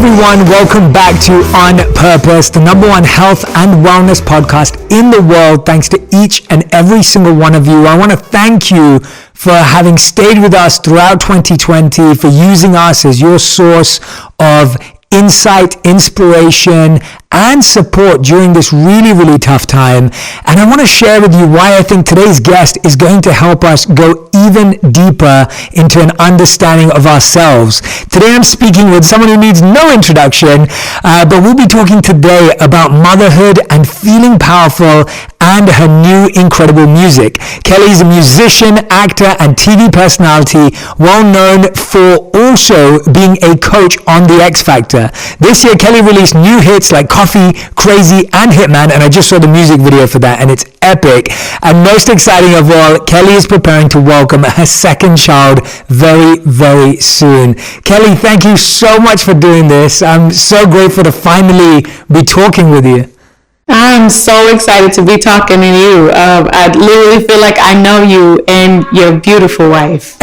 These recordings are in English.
everyone, welcome back to On Purpose, the number one health and wellness podcast in the world. Thanks to each and every single one of you. I want to thank you for having stayed with us throughout 2020, for using us as your source of insight, inspiration, and support during this really, really tough time. And I want to share with you why I think today's guest is going to help us go even deeper into an understanding of ourselves. Today I'm speaking with someone who needs no introduction, but we'll be talking today about motherhood and feeling powerful and her new incredible music. Kelly is a musician, actor, and TV personality, well known for also being a coach on The X Factor. This year, Kelly released new hits like Coffee, Crazy, and Hitman, and I just saw the music video for that, and it's epic. And most exciting of all, Kelly is preparing to welcome her second child very, very soon. Kelly, thank you so much for doing this. I'm so grateful to finally be talking with you. I'm so excited to be talking to you. I literally feel like I know you and your beautiful wife.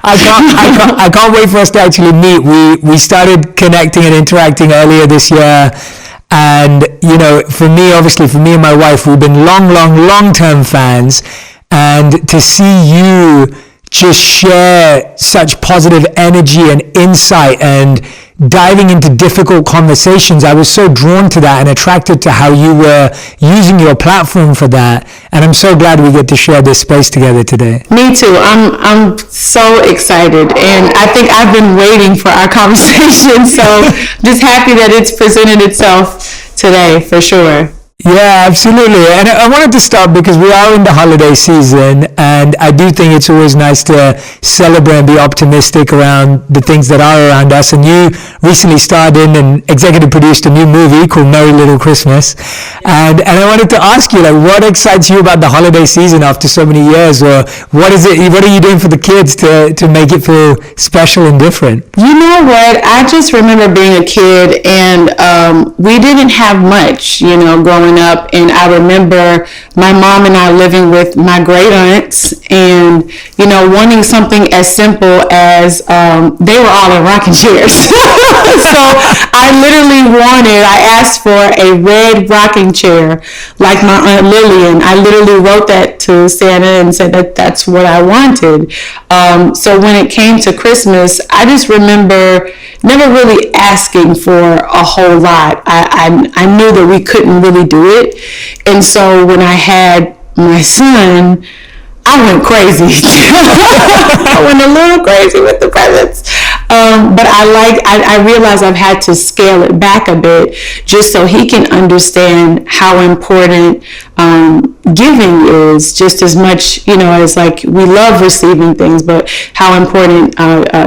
I can't wait for us to actually meet. We started connecting and interacting earlier this year. And, you know, for me and my wife, we've been long-term fans. And to see you just share such positive energy and insight and diving into difficult conversations, I was so drawn to that and attracted to how you were using your platform for that. And I'm so glad we get to share this space together today. Me too. I'm so excited, and I think I've been waiting for our conversation. So just happy that it's presented itself today for sure. Yeah, absolutely. And I wanted to start because we are in the holiday season, and I do think it's always nice to celebrate and be optimistic around the things that are around us. And you recently starred in and executive produced a new movie called Merry Little Christmas. And I wanted to ask you, like, what excites you about the holiday season after so many years? Or what are you doing for the kids to make it feel special and different? You know what? I just remember being a kid, and we didn't have much, growing up, and I remember my mom and I living with my great aunts, and wanting something as simple as they were all in rocking chairs. So I asked for a red rocking chair like my Aunt Lillian. I literally wrote that to Santa and said that that's what I wanted. So when it came to Christmas, I just remember never really asking for a whole lot. I knew that we couldn't really do it. And so when I had my son, I went crazy. I went a little crazy with the presents. But I realized I've had to scale it back a bit just so he can understand how important giving is, just as much, as like we love receiving things, but how important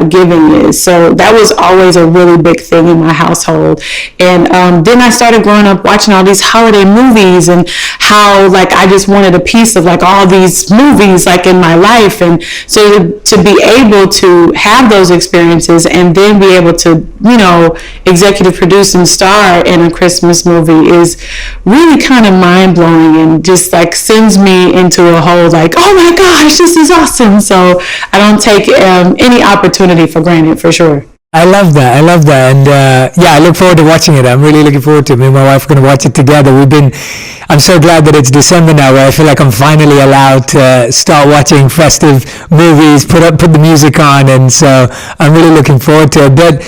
giving is. So that was always a really big thing in my household. And then I started growing up watching all these holiday movies, and how like I just wanted a piece of like all these movies like in my life. And so to be able to have those experiences and then be able to, executive produce and star in a Christmas movie is really kind of mind-blowing, and just like sends me into a whole like, oh my gosh, this is awesome. So I don't take any opportunity for granted, for sure. I love that. And I look forward to watching it. I'm really looking forward to it. Me and my wife are going to watch it together. I'm so glad that it's December now, where I feel like I'm finally allowed to start watching festive movies, put the music on. And so I'm really looking forward to it. But,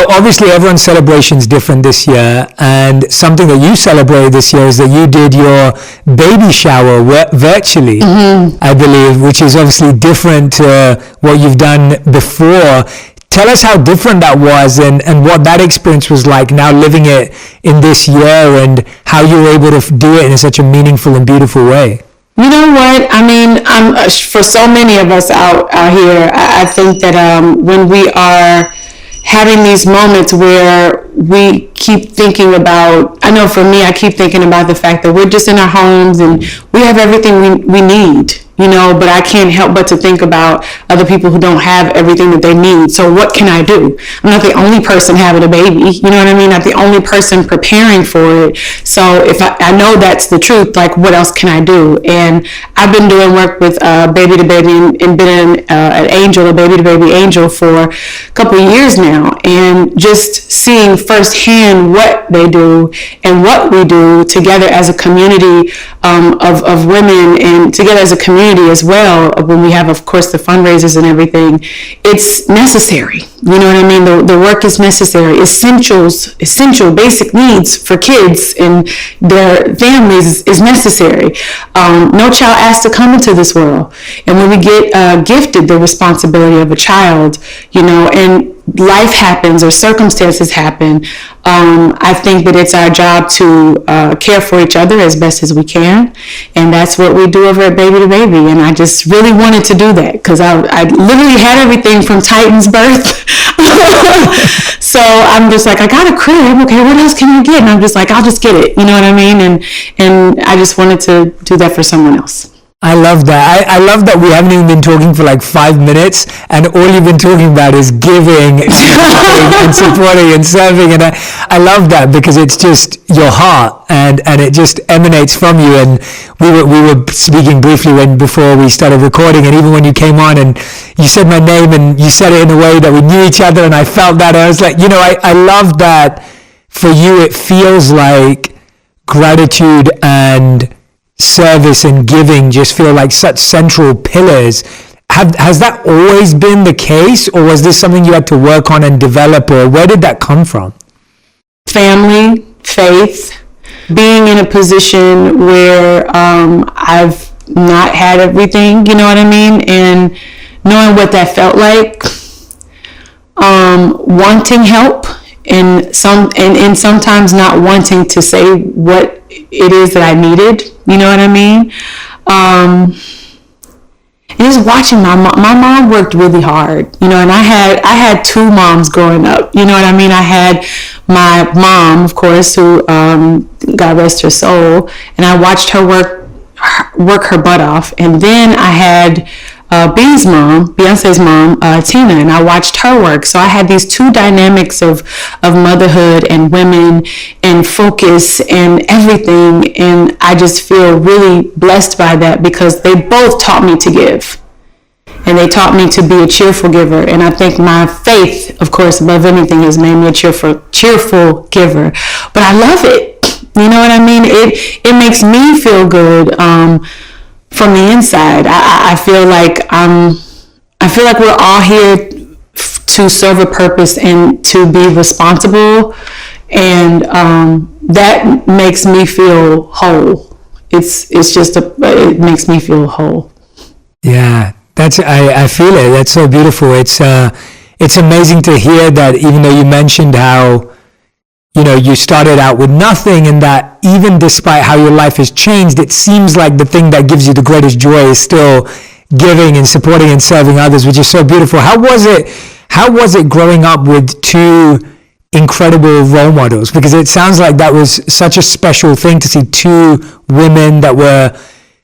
obviously everyone's celebration is different this year. And something that you celebrated this year is that you did your baby shower virtually, I believe, which is obviously different to what you've done before. Tell us how different that was and what that experience was like now living it in this year, and how you were able to do it in such a meaningful and beautiful way. You know what? I mean, for so many of us out here, I think that when we are having these moments where we keep thinking about, I know for me, I keep thinking about the fact that we're just in our homes and we have everything we need. but I can't help but to think about other people who don't have everything that they need. So what can I do? I'm not the only person having a baby, you know what I mean? Not the only person preparing for it. So if I know that's the truth, like what else can I do? And I've been doing work with baby to baby and been an angel, a baby to baby angel for a couple of years now. And just seeing firsthand what they do and what we do together as a community of women, and together as a community as well, when we have, of course, the fundraisers and everything, it's necessary. You know what I mean? The work is necessary. Essential, basic needs for kids and their families is necessary. No child asked to come into this world. And when we get gifted the responsibility of a child, and life happens or circumstances happen, I think that it's our job to care for each other as best as we can, and that's what we do over at Baby to Baby. And I just really wanted to do that because I literally had everything from Titan's birth. So I'm just like, I got a crib, okay, what else can I get? And I'm just like, I'll just get it, you know what I mean? And I just wanted to do that for someone else. I love that. I love that we haven't even been talking for like 5 minutes and all you've been talking about is giving and supporting and serving. And I love that because it's just your heart and it just emanates from you. And we were speaking briefly before we started recording, and even when you came on and you said my name and you said it in a way that we knew each other, and I felt that. I was like, I love that for you. It feels like gratitude and service and giving just feel like such central pillars. Has that always been the case, or was this something you had to work on and develop, or where did that come from? Family, faith, being in a position where I've not had everything, you know what I mean, and knowing what that felt like, wanting help, and sometimes not wanting to say what it is that I needed, you know what I mean? And just watching my mom worked really hard, and I had two moms growing up, you know what I mean? I had my mom, of course, who, God rest her soul, and I watched her work her butt off, and then I had Beyonce's mom, Tina, and I watched her work. So I had these two dynamics of motherhood and women and focus and everything, and I just feel really blessed by that because they both taught me to give. And they taught me to be a cheerful giver. And I think my faith, of course, above anything, has made me a cheerful giver. But I love it. You know what I mean? It makes me feel good. From the inside, I feel like we're all here to serve a purpose and to be responsible, and that makes me feel whole. It makes me feel whole. Yeah, I feel it. That's so beautiful. It's amazing to hear that, even though you mentioned how you started out with nothing, and that even despite how your life has changed, it seems like the thing that gives you the greatest joy is still giving and supporting and serving others, which is so beautiful. How was it growing up with two incredible role models? Because it sounds like that was such a special thing to see two women that were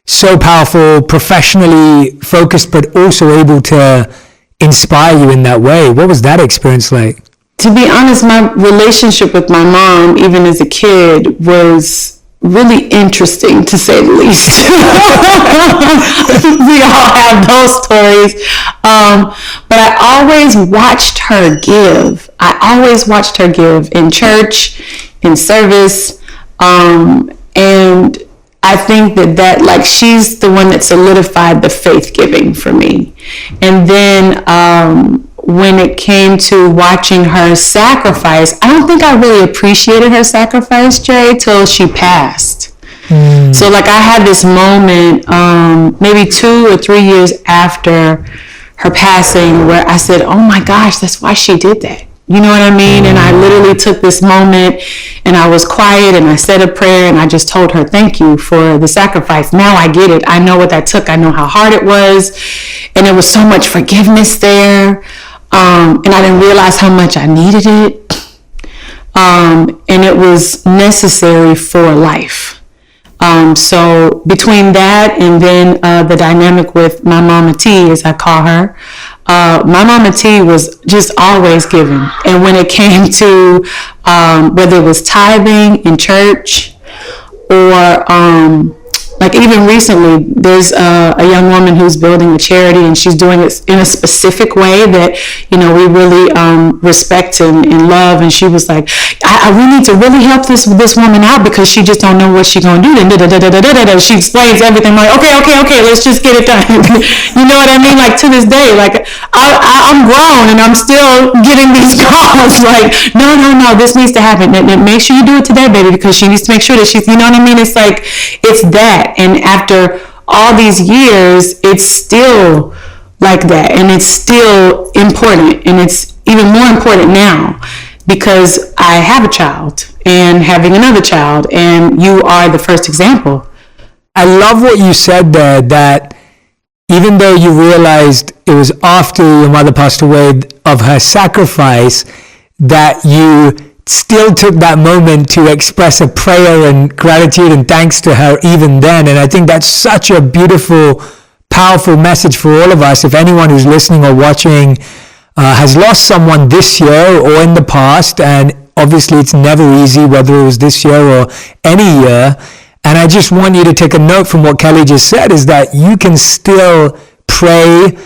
so powerful, professionally focused, but also able to inspire you in that way. What was that experience like? To be honest, my relationship with my mom, even as a kid, was really interesting, to say the least. We all have those stories. But I always watched her give. In church, in service. And I think that she's the one that solidified the faith giving for me. And then, when it came to watching her sacrifice, I don't think I really appreciated her sacrifice, Jay, till she passed. So I had this moment, maybe 2 or 3 years after her passing, where I said, oh my gosh, that's why she did that. You know what I mean? And I literally took this moment and I was quiet and I said a prayer and I just told her, thank you for the sacrifice. Now I get it. I know what that took. I know how hard it was. And there was so much forgiveness there. And I didn't realize how much I needed it. And it was necessary for life. So between that and then the dynamic with my Mama T, as I call her, my Mama T was just always giving. And when it came to whether it was tithing in church or like even recently, there's a young woman who's building a charity, and she's doing it in a specific way that, you know, we really respect and love. And she was like, we need to really help this woman out because she just don't know what she's going to do. And she explains everything. I'm like, okay, let's just get it done. You know what I mean? Like to this day, like I'm grown and I'm still getting these calls like, no, this needs to happen. Make sure you do it today, baby, because she needs to make sure that she's, you know what I mean? It's like, it's that. And after all these years, it's still like that. And it's still important. And it's even more important now because I have a child and having another child. And you are the first example. I love what you said there, that even though you realized it was after your mother passed away of her sacrifice, that you still took that moment to express a prayer and gratitude and thanks to her even then. And I think that's such a beautiful, powerful message for all of us. If anyone who's listening or watching has lost someone this year or in the past, and obviously it's never easy, whether it was this year or any year. And I just want you to take a note from what Kelly just said, is that you can still pray,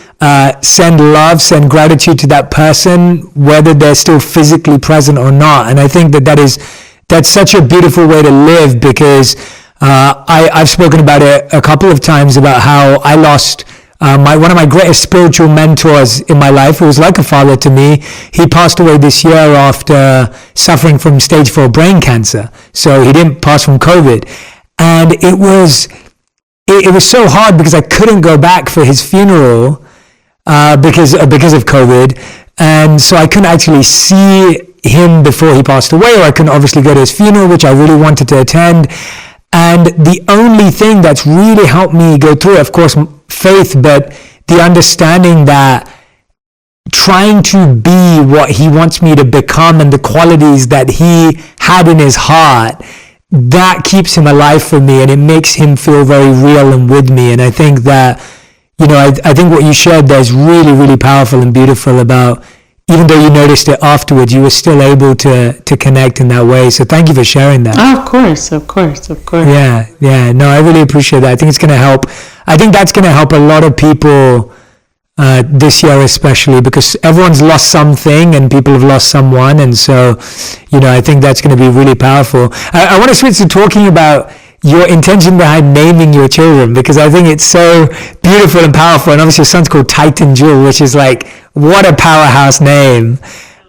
send love, send gratitude to that person, whether they're still physically present or not. And I think that's such a beautiful way to live, because I've spoken about it a couple of times about how I lost one of my greatest spiritual mentors in my life, who was like a father to me. He passed away this year after suffering from stage 4 brain cancer. So he didn't pass from COVID. And it was so hard because I couldn't go back for his funeral because of COVID. And so I couldn't actually see him before he passed away, or I couldn't obviously go to his funeral, which I really wanted to attend. And the only thing that's really helped me go through it, of course, faith, but the understanding that trying to be what he wants me to become and the qualities that he had in his heart, that keeps him alive for me, and it makes him feel very real and with me. And I think that, you know, I think what you shared there is really, really powerful and beautiful about, even though you noticed it afterwards, you were still able to connect in that way. So thank you for sharing that. Oh, of course. Yeah. No, I really appreciate that. I think it's going to help. I think that's going to help a lot of people this year especially, because everyone's lost something and people have lost someone. And so, you know, I think that's going to be really powerful. I want to switch to talking about your intention behind naming your children, because I think it's so beautiful and powerful. And obviously your son's called Titan Jewel, which is like, what a powerhouse name.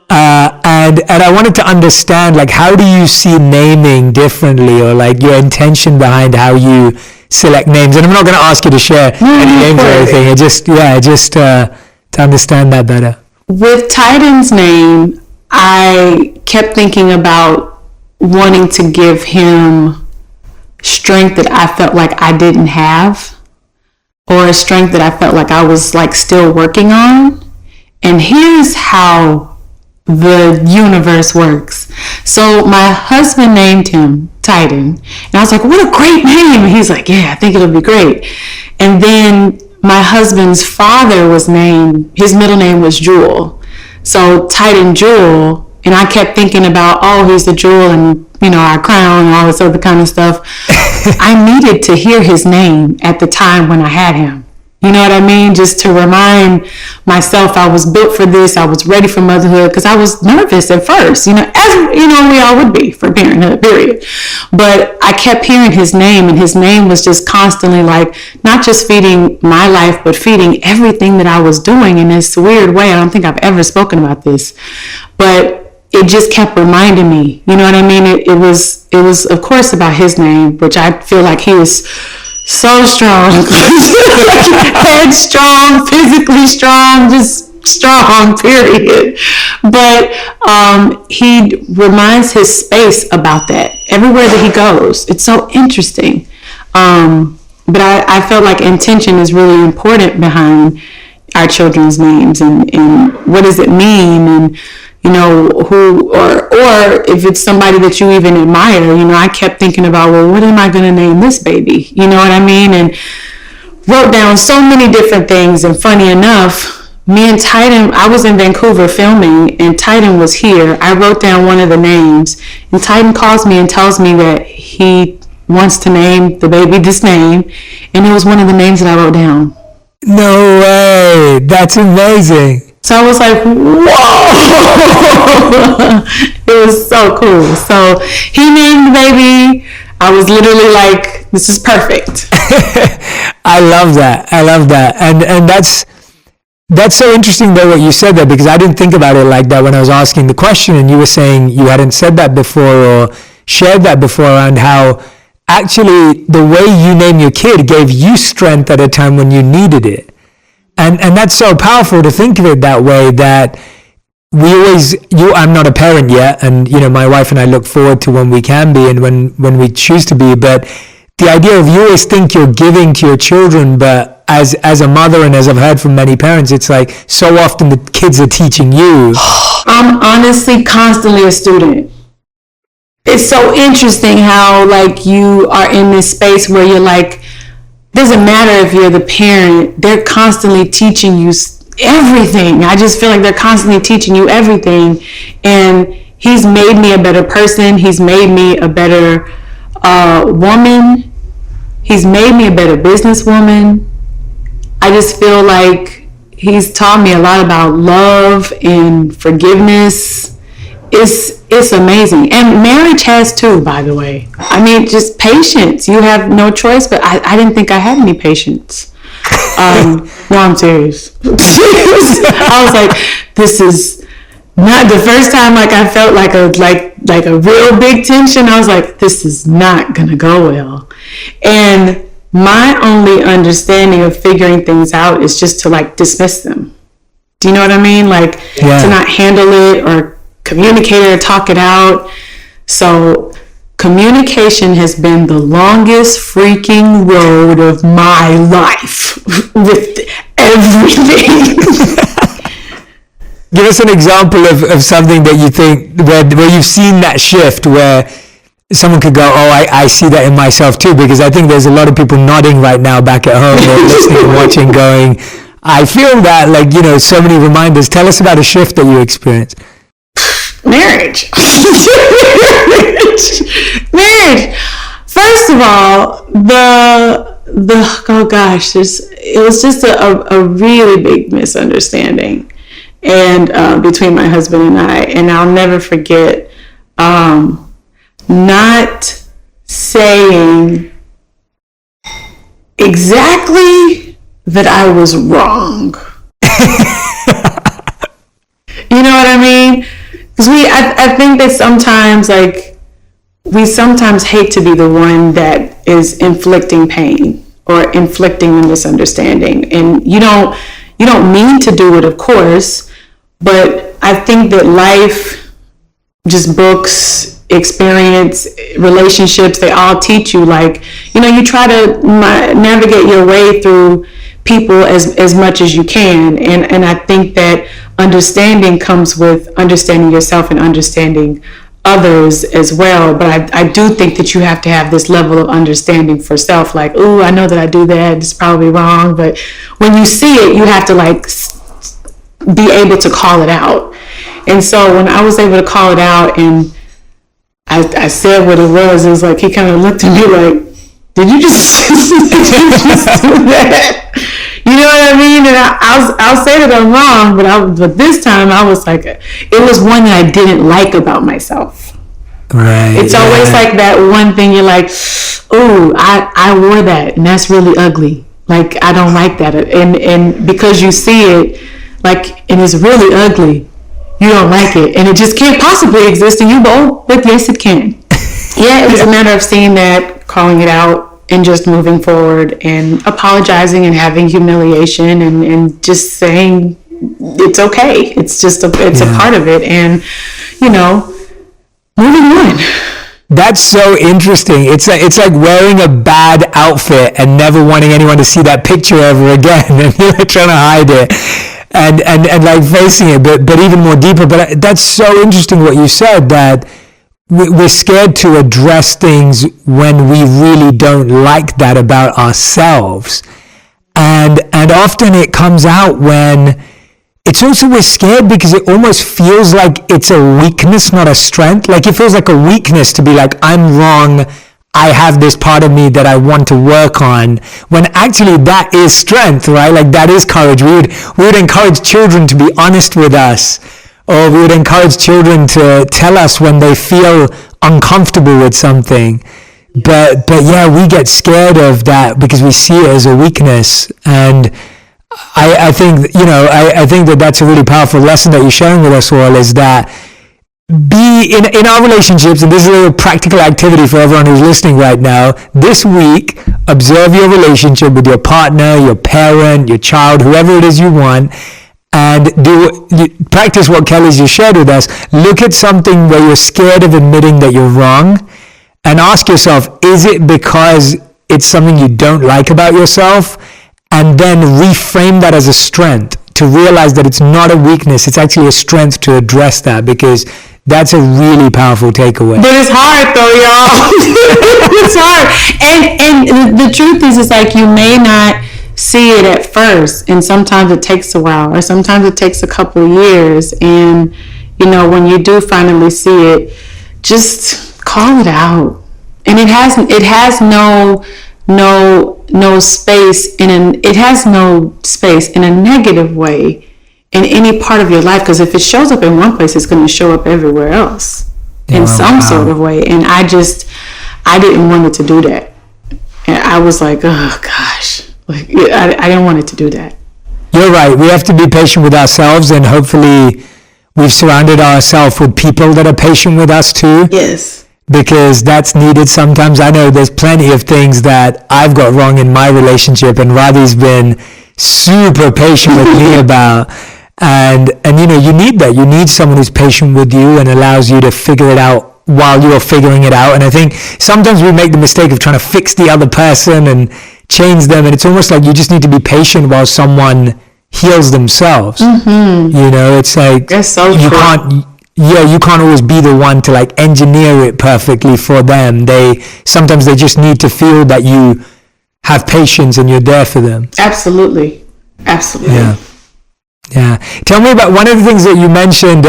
And I wanted to understand, like, how do you see naming differently, or like your intention behind how you select names? And I'm not going to ask you to share any names or anything. Just to understand that better. With Titan's name, I kept thinking about wanting to give him strength that I felt like I didn't have, or a strength that I felt like I was like still working on. And here's how the universe works. So my husband named him Titan, and I was like, what a great name. And he's like, yeah, I think it'll be great. And then my husband's father was named, his middle name was Jewel. So Titan Jewel. And I kept thinking about, oh, he's the jewel and, you know, our crown and all this other kind of stuff. I needed to hear his name at the time when I had him. You know what I mean? Just to remind myself I was built for this. I was ready for motherhood, because I was nervous at first, you know, as you know, we all would be for parenthood, period. But I kept hearing his name, and his name was just constantly like, not just feeding my life, but feeding everything that I was doing in this weird way. I don't think I've ever spoken about this, but it just kept reminding me, you know what I mean? It was of course about his name, which I feel like he was so strong, headstrong, physically strong, just strong, period. But he reminds his space about that everywhere that he goes. It's so interesting. But I felt like intention is really important behind our children's names, and what does it mean, and you know, who, or if it's somebody that you even admire, you know, I kept thinking about, well, what am I going to name this baby? You know what I mean? And wrote down so many different things. And funny enough, me and Titan, I was in Vancouver filming, and Titan was here. I wrote down one of the names, and Titan calls me and tells me that he wants to name the baby this name, and it was one of the names that I wrote down. No way. That's amazing. So I was like, whoa! It was so cool. So he named the baby. I was literally like, this is perfect. I love that. And that's so interesting though what you said there, because I didn't think about it like that when I was asking the question, and you were saying you hadn't said that before or shared that before, around how actually the way you name your kid gave you strength at a time when you needed it. And that's so powerful to think of it that way, that I'm not a parent yet, and you know, my wife and I look forward to when we can be and when we choose to be, but the idea of, you always think you're giving to your children, but as a mother, and as I've heard from many parents, it's like so often the kids are teaching you. I'm honestly constantly a student. It's so interesting how like you are in this space where you're like, doesn't matter if you're the parent, they're constantly teaching you everything. I just feel like they're constantly teaching you everything. And he's made me a better person. He's made me a better woman. He's made me a better businesswoman. I just feel like he's taught me a lot about love and forgiveness. It's amazing. And marriage has too, by the way. I mean, just patience. You have no choice, but I didn't think I had any patience. No, I'm serious. I was like, this is not the first time like I felt like a real big tension. I was like, this is not gonna go well. And my only understanding of figuring things out is just to like dismiss them. Do you know what I mean? Like to not handle it or communicate it or talk it out. So communication has been the longest freaking road of my life with everything. Give us an example of something that you think where you've seen that shift, where someone could go, oh, I see that in myself too, because I think there's a lot of people nodding right now back at home or listening and watching going, I feel that, like, you know, so many reminders. Tell us about a shift that you experienced. Marriage. First of all, it was just a really big misunderstanding, and between my husband and I, and I'll never forget not saying exactly that I was wrong. You know what I mean? Because I think that sometimes, like, we sometimes hate to be the one that is inflicting pain or inflicting a misunderstanding. And you don't mean to do it, of course, but I think that life, just books, experience, relationships, they all teach you, like, you know, you try to navigate your way through people as much as you can. And I think that understanding comes with understanding yourself and understanding others as well. But I do think that you have to have this level of understanding for self, like, ooh, I know that I do that, it's probably wrong. But when you see it, you have to like be able to call it out. And so when I was able to call it out and I said what it was like, he kind of looked at me like, did you just do that? You know what I mean? And I'll say that I'm wrong, but this time I was like, it was one that I didn't like about myself. Right. It's always like that one thing you're like, oh, I wore that and that's really ugly. Like, I don't like that. And because you see it, like, and it's really ugly, you don't like it. And it just can't possibly exist in you, but yes, it can. Yeah, it was a matter of seeing that, calling it out, and just moving forward and apologizing and having humiliation and just saying it's okay. It's just a part of it, and you know, moving on. That's so interesting. It's like wearing a bad outfit and never wanting anyone to see that picture ever again, and you're trying to hide it. and like facing it, but even more deeper. But that's so interesting what you said, that we're scared to address things when we really don't like that about ourselves. And often it comes out when it's also, we're scared because it almost feels like it's a weakness, not a strength. Like it feels like a weakness to be like, I'm wrong, I have this part of me that I want to work on, when actually that is strength, right? Like that is courage. We would encourage children to be honest with us, or we would encourage children to tell us when they feel uncomfortable with something. But yeah, we get scared of that because we see it as a weakness. And I think, I think that that's a really powerful lesson that you're sharing with us all, is that be in our relationships, and this is a little practical activity for everyone who's listening right now. This week, observe your relationship with your partner, your parent, your child, whoever it is you want, and practice what Kelly's just shared with us. Look at something where you're scared of admitting that you're wrong, and ask yourself, is it because it's something you don't like about yourself? And then reframe that as a strength, to realize that it's not a weakness, it's actually a strength to address that, because that's a really powerful takeaway. But it's hard though, y'all. It's hard. And the truth is, it's like you may not see it at first, and sometimes it takes a while, or sometimes it takes a couple of years. And when you do finally see it, just call it out. And it has no space it has no space in a negative way in any part of your life, because if it shows up in one place, it's going to show up everywhere else in some sort of way. And I didn't want it to do that. And I was like, oh gosh, like I didn't want it to do that. You're right. We have to be patient with ourselves, and hopefully we've surrounded ourselves with people that are patient with us too. Yes. Because that's needed sometimes. I know there's plenty of things that I've got wrong in my relationship, and Radhi's been super patient with me about. And you need that. You need someone who's patient with you and allows you to figure it out while you're figuring it out. And I think sometimes we make the mistake of trying to fix the other person and change them, and it's almost like you just need to be patient while someone heals themselves. Mm-hmm. It's like that's so true. You can't always be the one to like engineer it perfectly for them. Sometimes they just need to feel that you have patience and you're there for them. Absolutely. Yeah. Tell me about one of the things that you mentioned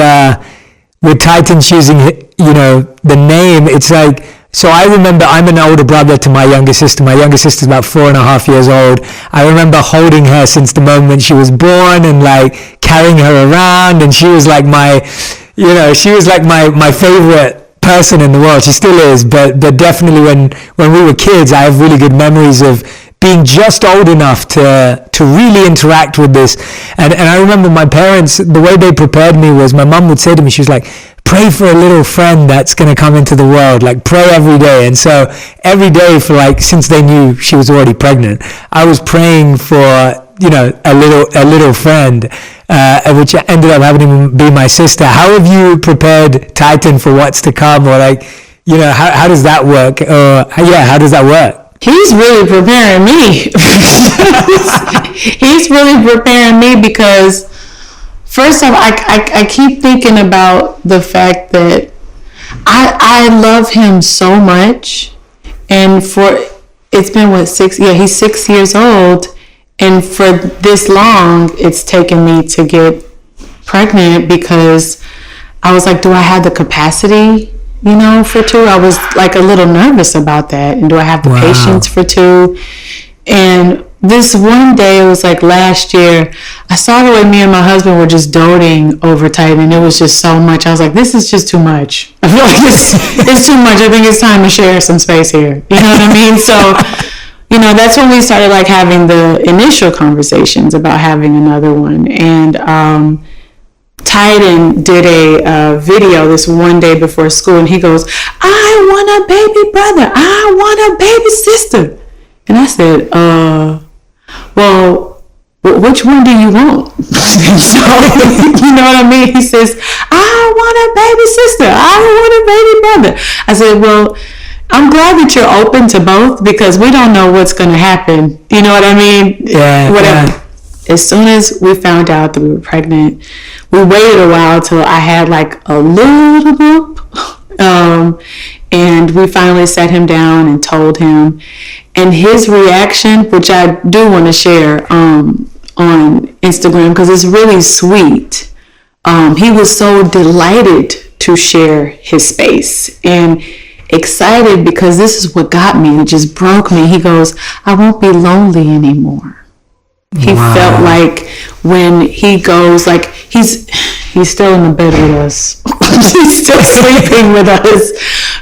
with Titan choosing, the name. It's like, so I remember, I'm an older brother to my younger sister. My younger sister's about 4.5 years old. I remember holding her since the moment she was born and like carrying her around, and she was like my favorite person in the world. She still is, but definitely when we were kids, I have really good memories of being just old enough to really interact with this. And I remember my parents, the way they prepared me was, my mom would say to me, she was like, pray for a little friend that's going to come into the world, like pray every day. And so every day for like, since they knew she was already pregnant, I was praying for, a little friend, which ended up having to be my sister. How have you prepared Titan for what's to come? Or like, how does that work? How does that work? He's really preparing me. He's really preparing me because, first off, I keep thinking about the fact that I love him so much, and it's been 6? Yeah, he's 6 years old, and for this long, it's taken me to get pregnant because I was like, do I have the capacity? For 2, I was like a little nervous about that. And do I have the patience for 2? And this one day, it was like last year, I saw the way me and my husband were just doting over Titan, and it was just so much. I was like, this is just too much. I feel like it's too much. I think it's time to share some space here. You know what I mean? So, that's when we started like having the initial conversations about having another one. And, Titan did a video this one day before school, and he goes, I want a baby brother, I want a baby sister. And I said, well, which one do you want? So, you know what I mean? He says, I want a baby sister, I want a baby brother. I said, well, I'm glad that you're open to both, because we don't know what's going to happen. You know what I mean? Yeah. Whatever. Yeah. as soon as we found out that we were pregnant, we waited a while till I had like a little group. And we finally sat him down and told him. And his reaction, which I do want to share on Instagram because it's really sweet. He was so delighted to share his space and excited because this is what got me. It just broke me. He goes, I won't be lonely anymore. He felt like when he goes, like he's still in the bed with us. He's still sleeping with us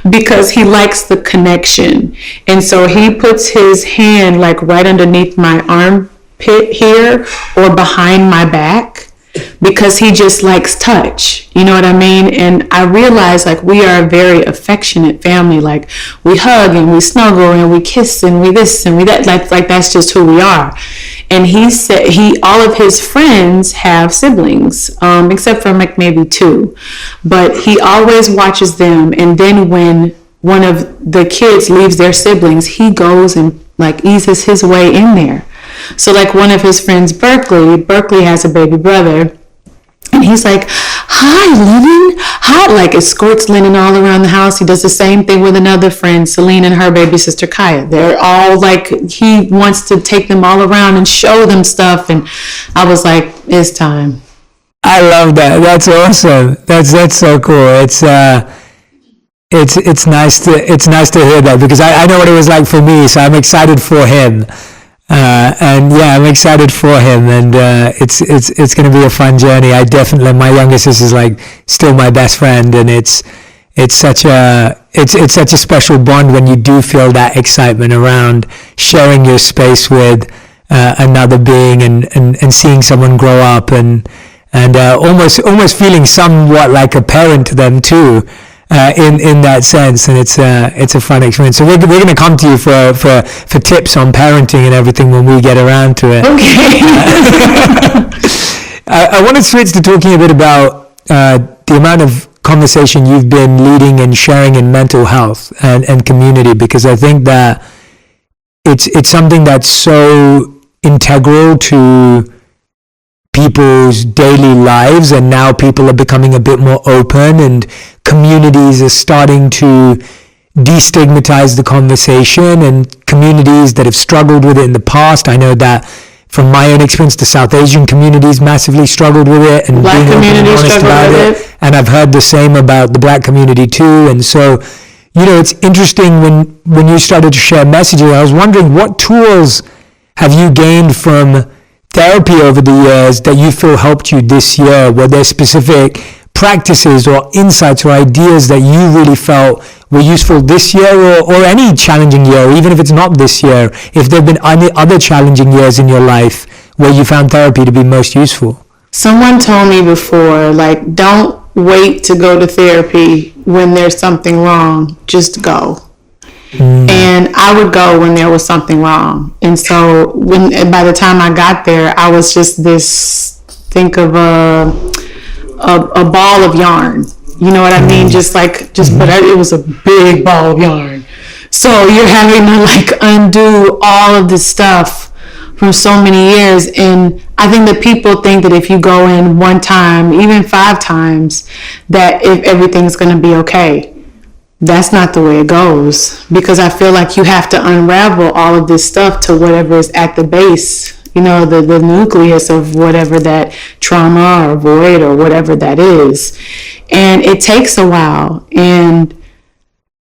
because he likes the connection. And so he puts his hand like right underneath my armpit here or behind my back because he just likes touch. You know what I mean? And I realize like we are a very affectionate family. Like we hug and we snuggle and we kiss and we this and we that. Like that's just who we are. And he said all of his friends have siblings, except for like maybe 2. But he always watches them. And then when one of the kids leaves their siblings, he goes and like eases his way in there. So like one of his friends, Berkeley has a baby brother. And he's like, hi, Lennon. Hi, like escorts Lennon all around the house. He does the same thing with another friend, Celine, and her baby sister, Kaya. They're all like, he wants to take them all around and show them stuff. And I was like, it's time. I love that. That's awesome. That's so cool. It's nice to hear that because I know what it was like for me. So I'm excited for him. And yeah, I'm excited for him, and it's going to be a fun journey. My youngest is like still my best friend, and it's such a special bond when you do feel that excitement around sharing your space with another being and seeing someone grow up and almost feeling somewhat like a parent to them too. In that sense, and it's a fun experience. So we're going to come to you for tips on parenting and everything when we get around to it. Okay. I want to switch to talking a bit about the amount of conversation you've been leading and sharing in mental health and community, because I think that it's something that's so integral to people's daily lives, and now people are becoming a bit more open and communities are starting to destigmatize the conversation, and communities that have struggled with it in the past. I know that from my own experience, the South Asian communities massively struggled with it, and Black communities struggled with it. And I've heard the same about the Black community too. And so, it's interesting when you started to share messages, I was wondering what tools have you gained from therapy over the years that you feel helped you this year? Were there specific practices or insights or ideas that you really felt were useful this year or any challenging year, even if it's not this year, if there have been any other challenging years in your life where you found therapy to be most useful? Someone told me before, like, don't wait to go to therapy when there's something wrong, just go. And I would go when there was something wrong. And so by the time I got there, I was just think of a ball of yarn. You know what I mean? But it was a big ball of yarn. So you're having to like undo all of this stuff from so many years. And I think that people think that if you go in one time, even 5 times, that if everything's going to be okay. That's not the way it goes, because I feel like you have to unravel all of this stuff to whatever is at the base, the nucleus of whatever that trauma or void or whatever that is. And it takes a while. And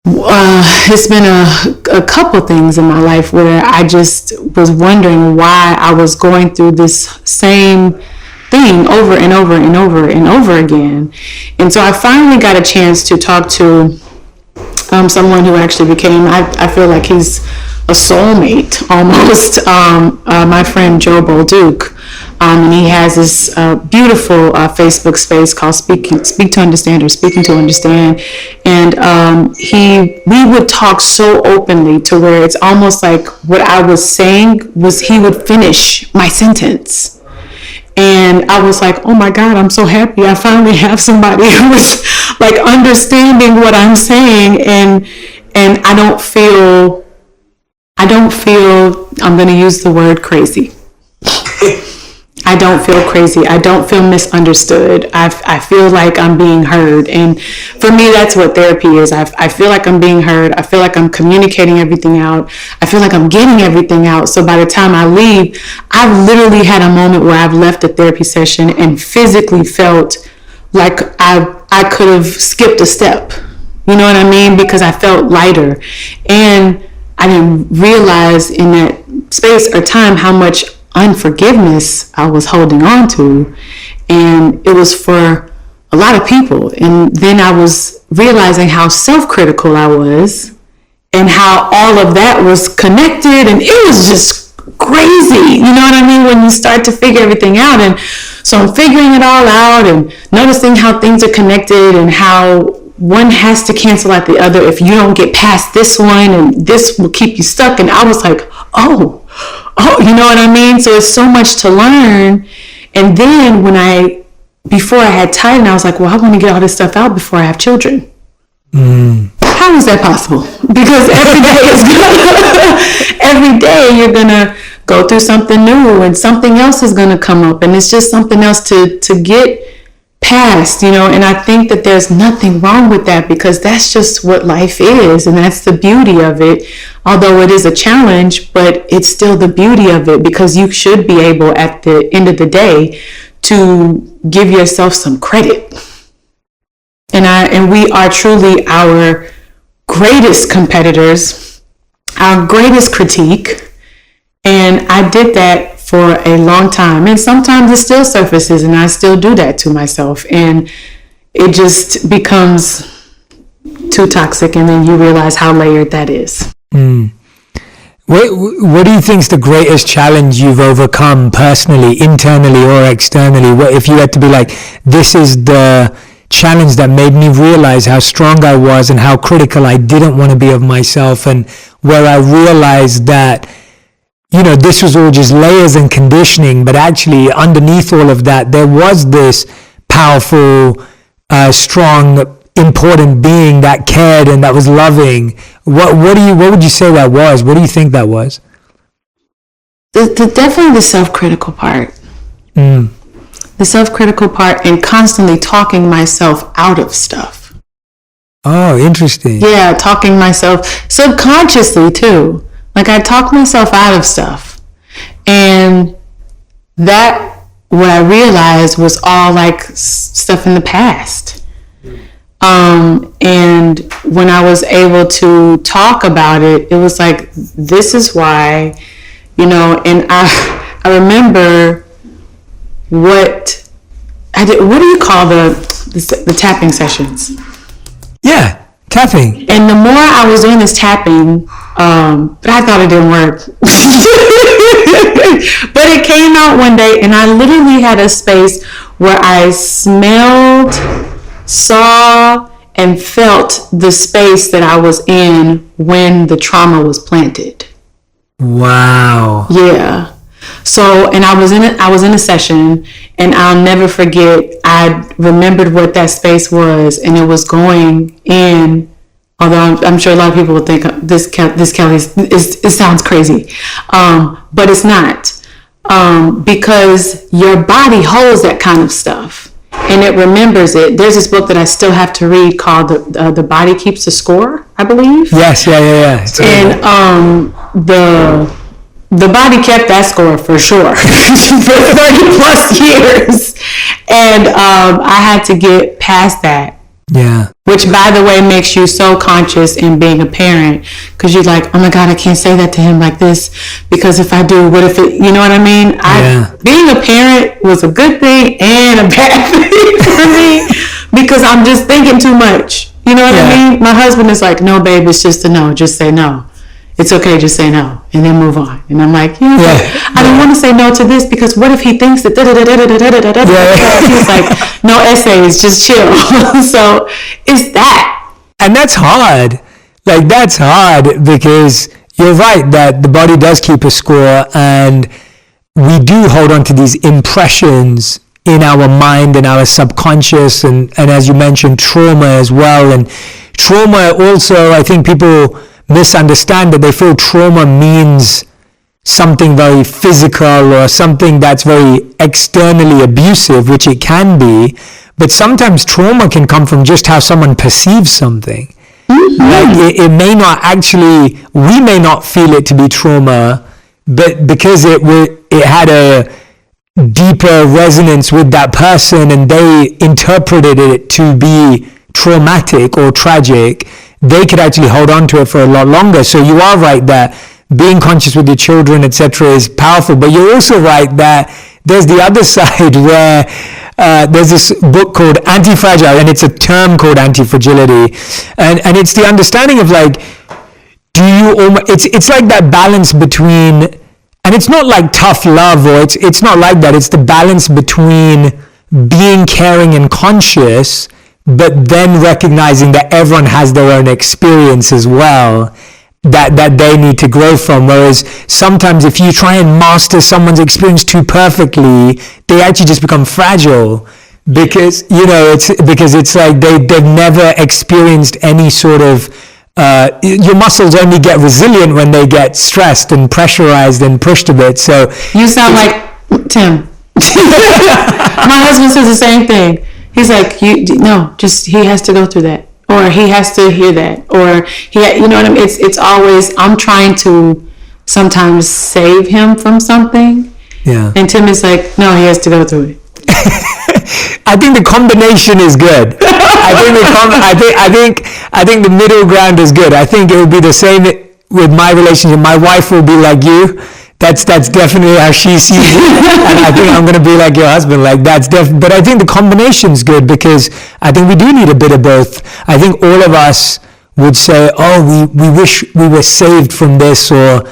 it's been a couple things in my life where I just was wondering why I was going through this same thing over and over and over and over again. And so I finally got a chance to talk to someone who actually became, I feel like he's a soulmate almost, my friend Joe Bolduc. And he has this beautiful Facebook space called Speak to Understand or Speaking to Understand. And we would talk so openly to where it's almost like what I was saying was he would finish my sentence. And I was like, oh my God, I'm so happy. I finally have somebody who is like understanding what I'm saying. And I don't feel, I'm going to use the word crazy. I don't feel crazy. I don't feel misunderstood. I feel like I'm being heard. And for me, that's what therapy is. I feel like I'm being heard. I feel like I'm communicating everything out. I feel like I'm getting everything out. So by the time I leave, I've literally had a moment where I've left a therapy session and physically felt like I could have skipped a step. You know what I mean? Because I felt lighter. And I didn't realize in that space or time how much unforgiveness I was holding on to. And it was for a lot of people. And then I was realizing how self-critical I was and how all of that was connected. And it was just crazy. You know what I mean? When you start to figure everything out. And so I'm figuring it all out and noticing how things are connected and how one has to cancel out the other if you don't get past this one, and this will keep you stuck. And I was like, oh, you know what I mean? So it's so much to learn. And then before I had Titan, I was like, well, I want to get all this stuff out before I have children. How is that possible? Because every day you're going to go through something new and something else is going to come up, and it's just something else to get past, you know. And I think that there's nothing wrong with that, because that's just what life is, and that's the beauty of it. Although it is a challenge, but it's still the beauty of it, because you should be able at the end of the day to give yourself some credit. And we are truly our greatest competitors, our greatest critique. And I did that for a long time. And sometimes it still surfaces, and I still do that to myself. And it just becomes too toxic, and then you realize how layered that is. What do you think is the greatest challenge you've overcome personally, internally or externally? What if you had to be like, this is the challenge that made me realize how strong I was and how critical I didn't want to be of myself, and where I realized that, you know, this was all just layers and conditioning, but actually underneath all of that, there was this powerful, strong, important being that cared and that was loving. What would you say that was? What do you think that was? Definitely the self-critical part. The self-critical part, and constantly talking myself out of stuff. Oh, interesting. Yeah, talking myself subconsciously too. Like I talk myself out of stuff. And that, what I realized, was all like stuff in the past. And when I was able to talk about it, it was like, this is why, you know. And I remember what I did. What do you call the tapping sessions? Yeah, tapping. And the more I was doing this tapping, but I thought it didn't work. But it came out one day, and I literally had a space where I smelled, saw, and felt the space that I was in when the trauma was planted. Wow. Yeah. So, and I was in a session, and I'll never forget, I remembered what that space was, and it was going in, although I'm sure a lot of people will think this Kelly it sounds crazy. But it's not. Because your body holds that kind of stuff, and it remembers it. There's this book that I still have to read called The Body Keeps the Score, I believe. Yes, yeah. And the body kept that score for sure for 30 plus years. And I had to get past that. Yeah. Which, by the way, makes you so conscious in being a parent, because you're like, oh my God, I can't say that to him like this, because if I do, what if it, you know what I mean? Being a parent was a good thing and a bad thing for me, because I'm just thinking too much. You know what I mean? My husband is like, no, babe, it's just a no. Just say no. It's okay, just say no, and then move on. And I'm like, I don't want to say no to this, because what if he thinks that He's like, no essays, just chill. So it's that. And that's hard. Like, that's hard, because you're right that the body does keep a score, and we do hold on to these impressions in our mind and our subconscious, and as you mentioned, trauma as well. And trauma also, I think people misunderstand that. They feel trauma means something very physical or something that's very externally abusive, which it can be, but sometimes trauma can come from just how someone perceives something. Like it may not actually, we may not feel it to be trauma, but because it had a deeper resonance with that person and they interpreted it to be traumatic or tragic, they could actually hold on to it for a lot longer. So you are right that being conscious with your children, etc., is powerful, but you're also right that there's the other side where there's this book called Anti-Fragile, and it's a term called anti-fragility, and it's the understanding of like, it's like that balance between, and it's not like tough love, or it's not like that, it's the balance between being caring and conscious, but then recognizing that everyone has their own experience as well, that they need to grow from. Whereas sometimes if you try and master someone's experience too perfectly, they actually just become fragile, because it's like they've never experienced any sort of your muscles only get resilient when they get stressed and pressurized and pushed a bit. So you sound like Tim. My husband says the same thing. He's like, he has to go through that, or he has to hear that, or you know what I mean? It's always, I'm trying to sometimes save him from something. Yeah. And Tim is like, no, he has to go through it. I think the combination is good. I think the middle ground is good. I think it would be the same with my relationship. My wife will be like you. That's definitely how she sees it. And I think I'm going to be like your husband. Like but I think the combination's good, because I think we do need a bit of both. I think all of us would say, oh, we wish we were saved from this, or,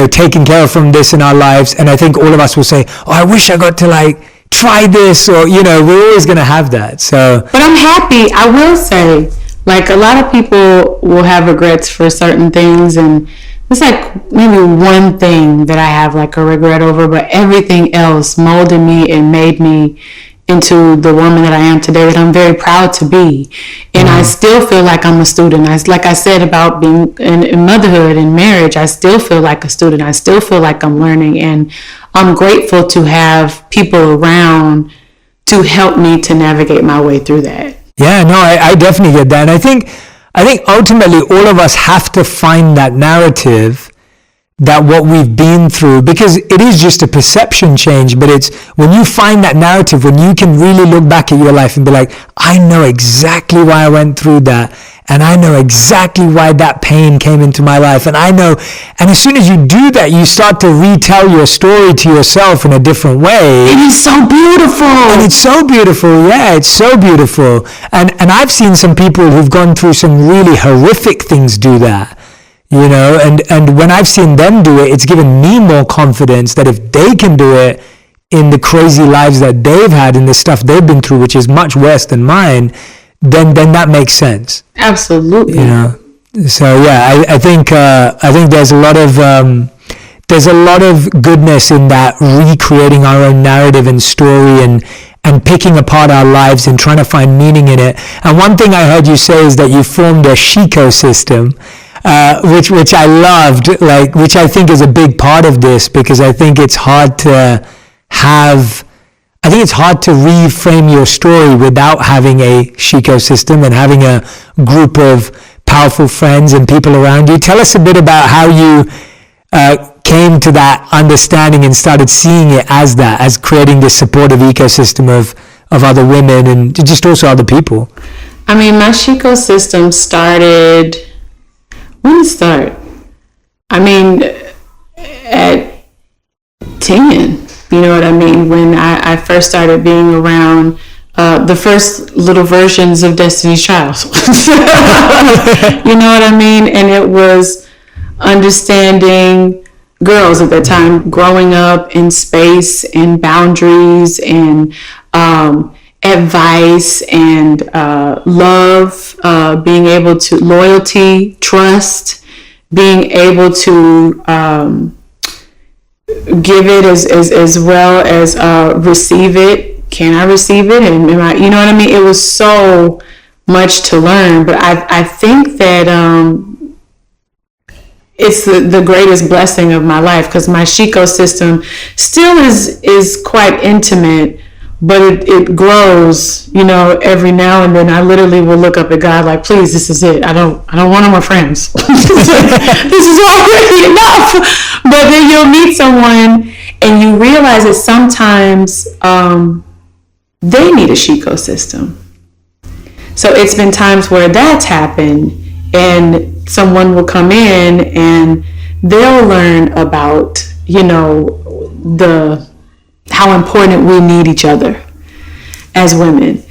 taken care of from this in our lives. And I think all of us will say, oh, I wish I got to like try this, or, we're always going to have that. So, but I'm happy. I will say, like, a lot of people will have regrets for certain things, and it's like maybe one thing that I have like a regret over, but everything else molded me and made me into the woman that I am today, that I'm very proud to be. And I still feel like I'm a student. Like I said about being in motherhood and marriage, I still feel like a student. I still feel like I'm learning, and I'm grateful to have people around to help me to navigate my way through that. Yeah, no, I definitely get that. And I think ultimately all of us have to find that narrative, that what we've been through, because it is just a perception change, but it's when you find that narrative, when you can really look back at your life and be like, I know exactly why I went through that, and I know exactly why that pain came into my life, and as soon as you do that, you start to retell your story to yourself in a different way. It is so beautiful. And it's so beautiful. Yeah, it's so beautiful. And I've seen some people who've gone through some really horrific things do that, and when I've seen them do it, it's given me more confidence that if they can do it in the crazy lives that they've had and the stuff they've been through, which is much worse than mine, then that makes sense. Absolutely. So yeah, I think there's a lot of goodness in that, recreating our own narrative and story, and picking apart our lives and trying to find meaning in it. And one thing I heard you say is that you formed a Shiko system, which I loved, which I think is a big part of this, because I think it's hard to reframe your story without having a Shiko system and having a group of powerful friends and people around you. Tell us a bit about how you came to that understanding and started seeing it as creating this supportive ecosystem of other women and just also other people. I mean, my Shiko system started, when did it start? I mean, at 10. You know what I mean? When I first started being around the first little versions of Destiny's Child. You know what I mean? And it was understanding girls at that time, growing up in space and boundaries and advice and love, being able to, loyalty, trust, being able to give it as well as receive it. Can I receive it? And am I, you know what I mean? It was so much to learn, but I think that it's the greatest blessing of my life, because my Chico system still is quite intimate, but it grows, every now and then. I literally will look up at God like, please, this is it. I don't want no more friends. This is already enough. But then you'll meet someone and you realize that sometimes they need a Chico system. So it's been times where that's happened, and someone will come in and they'll learn about, how important we need each other as women.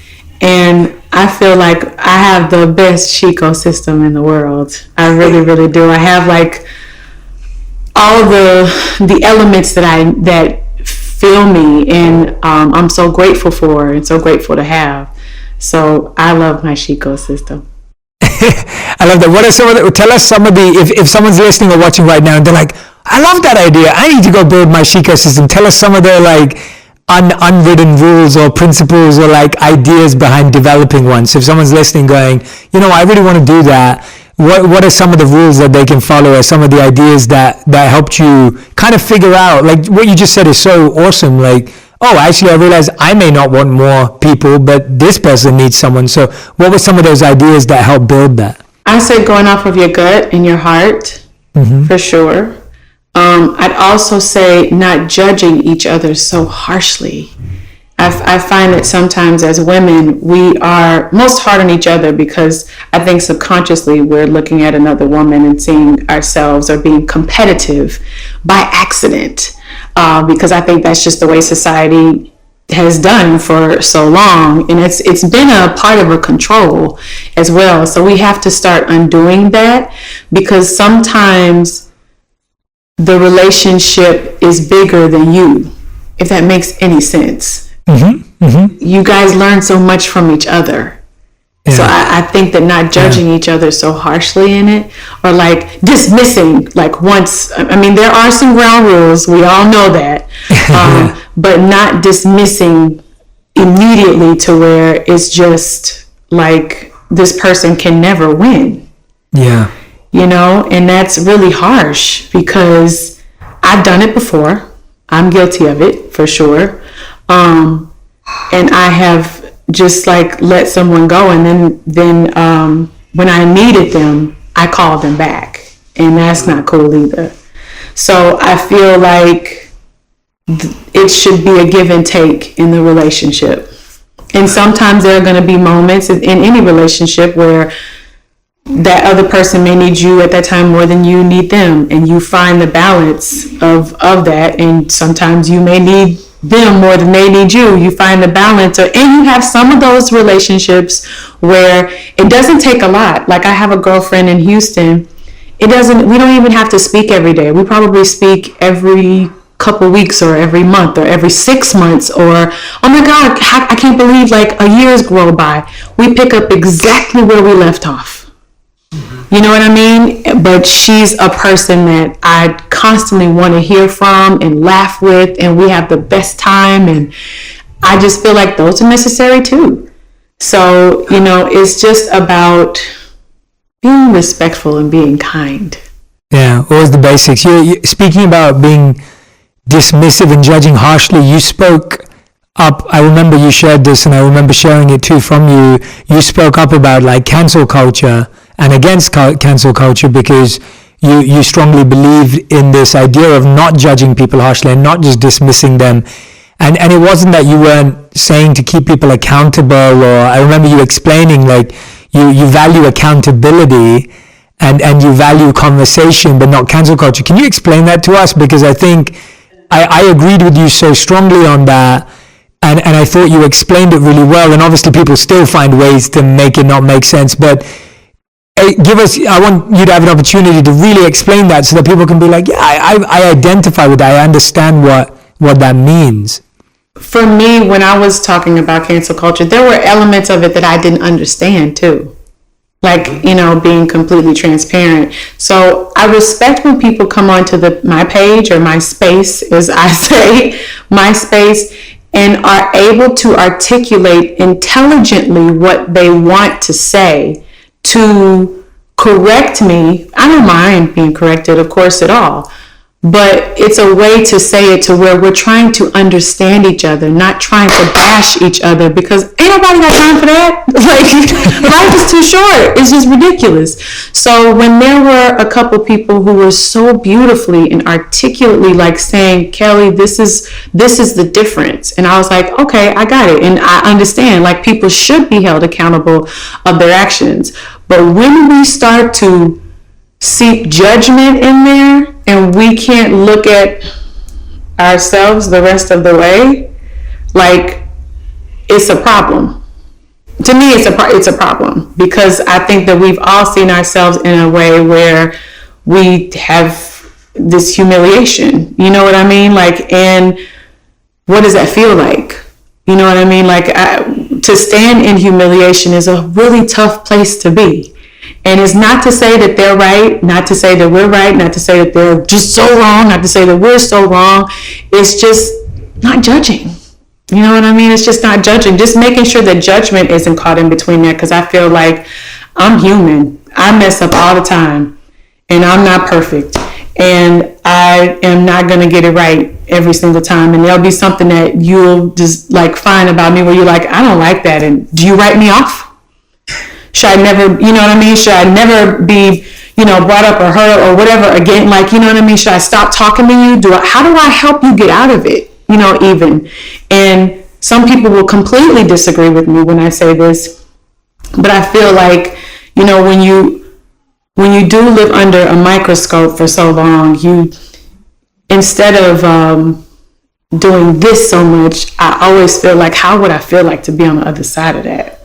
And I feel like I have the best Chico system in the world. I really, really do. I have like all the elements that fill me, and I'm so grateful for and so grateful to have. So I love my Chico system. I love that. What are tell us some of if someone's listening or watching right now and they're like, I love that idea, I need to go build my Chico system. Tell us some of their like unwritten rules or principles or like ideas behind developing one. So if someone's listening going, I really want to do that, what are some of the rules that they can follow, or some of the ideas that helped you kind of figure out, like what you just said is so awesome, like, oh, actually I realized I may not want more people, but this person needs someone. So what were some of those ideas that helped build that? I say going off of your gut and your heart, for sure. I'd also say not judging each other so harshly. I find that sometimes as women, we are most hard on each other because I think subconsciously we're looking at another woman and seeing ourselves or being competitive by accident. Because I think that's just the way society has done for so long, and it's been a part of a control as well. So we have to start undoing that, because sometimes the relationship is bigger than you, if that makes any sense. You guys learn so much from each other. Yeah. So I think that not judging each other so harshly in it, or like dismissing, like once, I mean, there are some ground rules, we all know that, but not dismissing immediately to where it's just like this person can never win. Yeah. And that's really harsh, because I've done it before. I'm guilty of it for sure. And I have just like let someone go, and then when I needed them, I called them back, and that's not cool either. So I feel like it should be a give and take in the relationship. And sometimes there are going to be moments in any relationship where that other person may need you at that time more than you need them, and you find the balance of that. And sometimes you may need them more than they need you. You find the balance, and you have some of those relationships where it doesn't take a lot. Like I have a girlfriend in Houston. We don't even have to speak every day. We probably speak every couple weeks or every month or every 6 months, or oh my God, I can't believe like a year's grow by. We pick up exactly where we left off. You know what I mean? But she's a person that I constantly want to hear from and laugh with, and we have the best time, and I just feel like those are necessary too. So, it's just about being respectful and being kind. Yeah, always the basics. You speaking about being dismissive and judging harshly, you spoke up, I remember you shared this, and I remember sharing it too from you. You spoke up about like cancel culture and against cancel culture, because you strongly believe in this idea of not judging people harshly and not just dismissing them. And it wasn't that you weren't saying to keep people accountable, or I remember you explaining like you value accountability and you value conversation, but not cancel culture. Can you explain that to us? Because I think I agreed with you so strongly on that. And I thought you explained it really well. And obviously people still find ways to make it not make sense, but I want you to have an opportunity to really explain that so that people can be like, yeah, I identify with that. I understand what that means. For me, when I was talking about cancel culture, there were elements of it that I didn't understand too. Like, being completely transparent. So I respect when people come onto my page, or my space, as I say, my space, and are able to articulate intelligently what they want to say to correct me, I don't mind being corrected, of course, at all. But it's a way to say it to where we're trying to understand each other, not trying to bash each other, because ain't nobody got time for that. Like, life is too short. It's just ridiculous. So when there were a couple people who were so beautifully and articulately like saying, Kelly, this is the difference. And I was like, okay, I got it. And I understand, like, people should be held accountable of their actions. But when we start to seek judgment in there and we can't look at ourselves the rest of the way, like, it's a problem. To me, it's a problem, because I think that we've all seen ourselves in a way where we have this humiliation. You know what I mean? Like, and what does that feel like? You know what I mean? Like, to stand in humiliation is a really tough place to be. And it's not to say that they're right, not to say that we're right, not to say that they're just so wrong, not to say that we're so wrong. It's just not judging. You know what I mean? It's just not judging. Just making sure that judgment isn't caught in between that, because I feel like I'm human. I mess up all the time, and I'm not perfect. And I am not going to get it right every single time. And there'll be something that you'll just like find about me where you're like, I don't like that. And do you write me off? Should I never, you know what I mean? Should I never be, brought up or hurt or whatever again? Like, you know what I mean? Should I stop talking to you? How do I help you get out of it? Even. And some people will completely disagree with me when I say this, but I feel like, when you do live under a microscope for so long, instead of doing this so much, I always feel like, how would I feel like to be on the other side of that?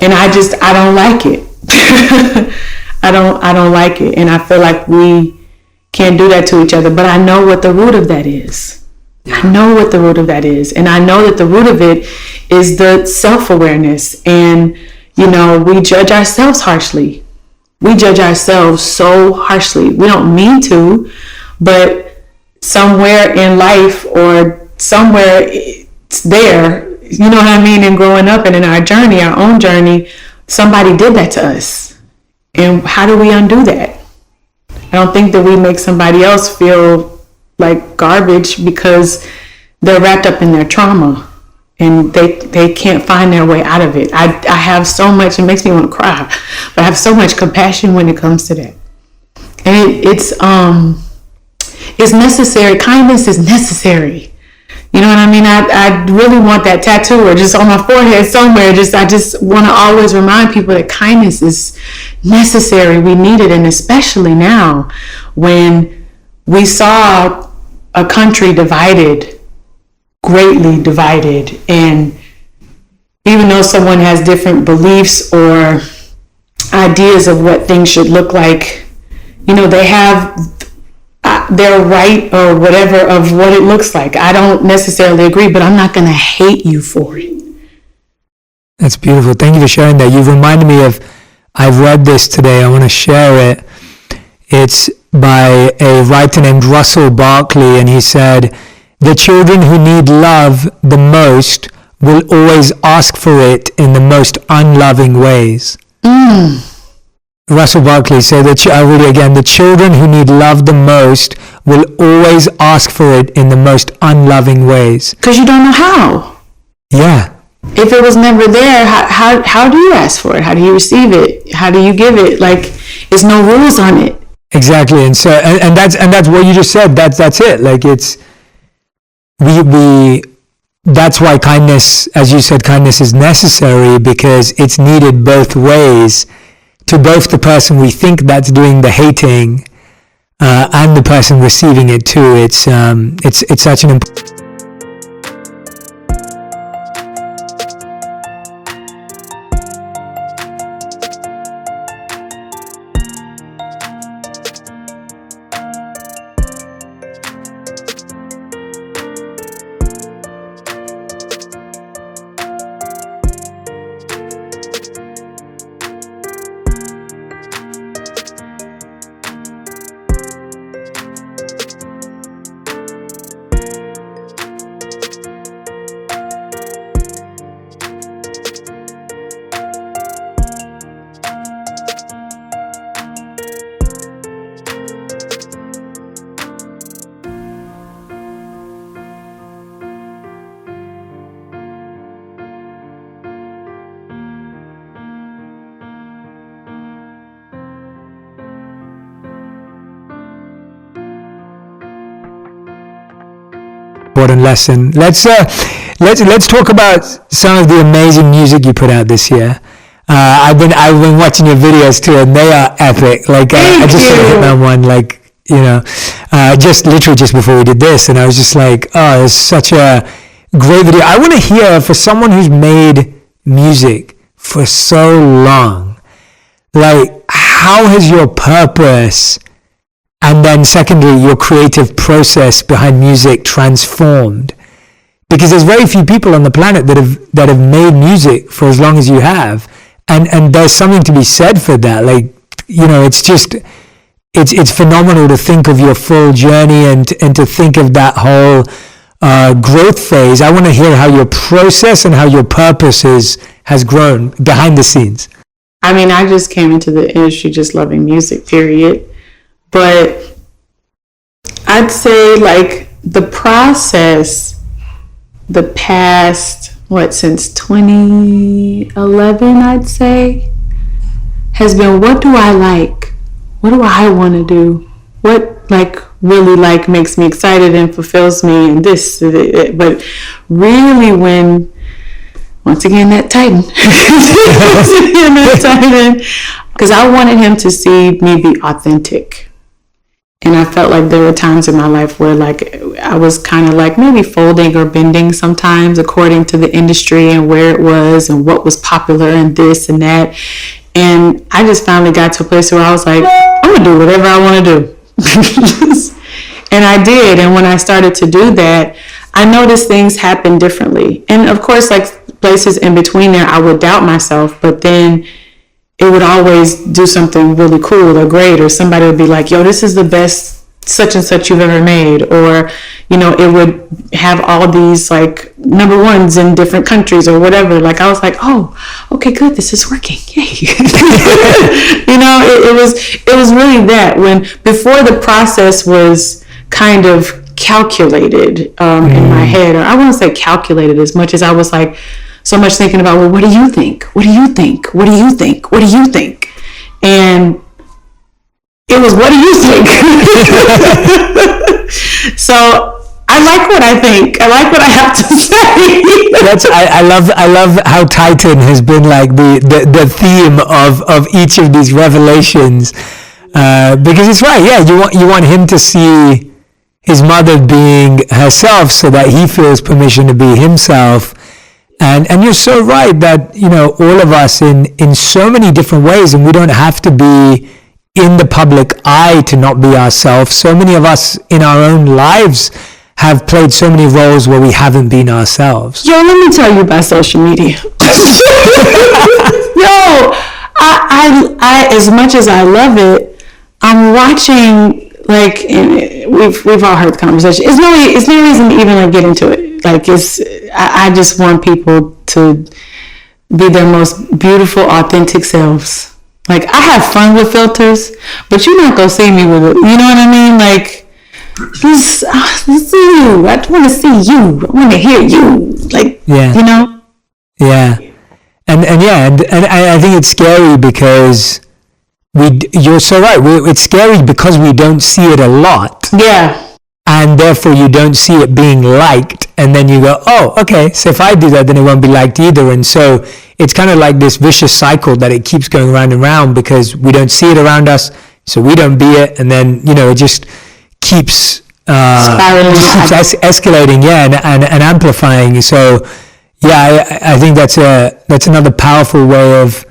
And I don't like it. I don't like it. And I feel like we can't do that to each other. But I know what the root of that is. I know what the root of that is. And I know that the root of it is the self-awareness. And, we judge ourselves harshly. We judge ourselves so harshly. We don't mean to, but somewhere in life or somewhere it's there, you know what I mean, in growing up and in our journey, our own journey, somebody did that to us. And how do we undo that? I don't think that we make somebody else feel like garbage because they're wrapped up in their trauma and they can't find their way out of it. I have so much, it makes me want to cry, but I have so much compassion when it comes to that. And it's necessary. Kindness is necessary. You know what I mean? I really want that tattoo or just on my forehead somewhere. I just want to always remind people that kindness is necessary. We need it. And especially now when we saw a country divided, greatly divided. And even though someone has different beliefs or ideas of what things should look like, they have their right or whatever of what it looks like. I don't necessarily agree, but I'm not going to hate you for it. That's beautiful. Thank you for sharing that. You've reminded me of, I've read this today. I want to share it. It's by a writer named Russell Barkley, and he said, the children who need love the most will always ask for it in the most unloving ways. Russell Barkley said that, I read it again, the children who need love the most will always ask for it in the most unloving ways. Because you don't know how. Yeah. If it was never there, how do you ask for it? How do you receive it? How do you give it? Like, there's no rules on it. Exactly. And so, and that's what you just said. That's it. Like, it's, that's why kindness, as you said, kindness is necessary, because it's needed both ways. To both the person we think that's doing the hating and the person receiving it too. It's such an important. important lesson. Let's talk about some of the amazing music you put out this year. I've been watching your videos too, and they are epic. Like I just saw a Hitman one, like just literally just before we did this, and I was just like, oh, it's such a great video. I want to hear, for someone who's made music for so long, like, how has your purpose and then secondly your creative process behind music transformed? Because there's very few people on the planet that have made music for as long as you have, and there's something to be said for that. Like, it's phenomenal to think of your full journey and to think of that whole growth phase. I want to hear how your process and how your purpose has grown behind the scenes. I mean, I just came into the industry just loving music, period. But I'd say, like, the process, the past, since 2011, I'd say, has been, what do I like? What do I want to do? What, like, really, like, makes me excited and fulfills me, and this, but really when, once again, that Titan. Because I wanted him to see me be authentic. And I felt like there were times in my life where, like, I was kind of like maybe folding or bending sometimes according to the industry and where it was and what was popular and this and that. And I just finally got to a place where I was like, I'm going to do whatever I want to do. And I did. And when I started to do that, I noticed things happen differently. And of course, like, places in between there, I would doubt myself, but then it would always do something really cool or great, or somebody would be like, yo, this is the best such and such you've ever made, or, it would have all these, like, number ones in different countries or whatever. Like, I was like, oh, okay, good, this is working, yay. It was really that, when before the process was kind of calculated in my head, or I wouldn't say calculated as much as I was like so much thinking about, well, what do you think? What do you think? What do you think? What do you think? And it was, what do you think? So I like what I think. I like what I have to say. I love how Titan has been like the theme of each of these revelations, because it's right. Yeah, you want him to see his mother being herself, so that he feels permission to be himself. And you're so right that, all of us in so many different ways, and we don't have to be in the public eye to not be ourselves. So many of us in our own lives have played so many roles where we haven't been ourselves. Yo, let me tell you about social media. Yo, I as much as I love it, I'm watching, like, we've all heard the conversation. It's no reason to even, like, get into it. Like, I just want people to be their most beautiful, authentic selves. Like, I have fun with filters, but you're not gonna see me with it. You know what I mean? Like, let's see you. I want to see you. I want to hear you. Like, yeah. Yeah. And I think it's scary because you're so right. It's scary because we don't see it a lot. Yeah. And therefore you don't see it being liked, and then you go, oh, okay, so if I do that, then it won't be liked either. And so it's kind of like this vicious cycle that it keeps going round and round because we don't see it around us, so we don't be it, and then, it just keeps escalating, and amplifying. So yeah, I think that's another powerful way of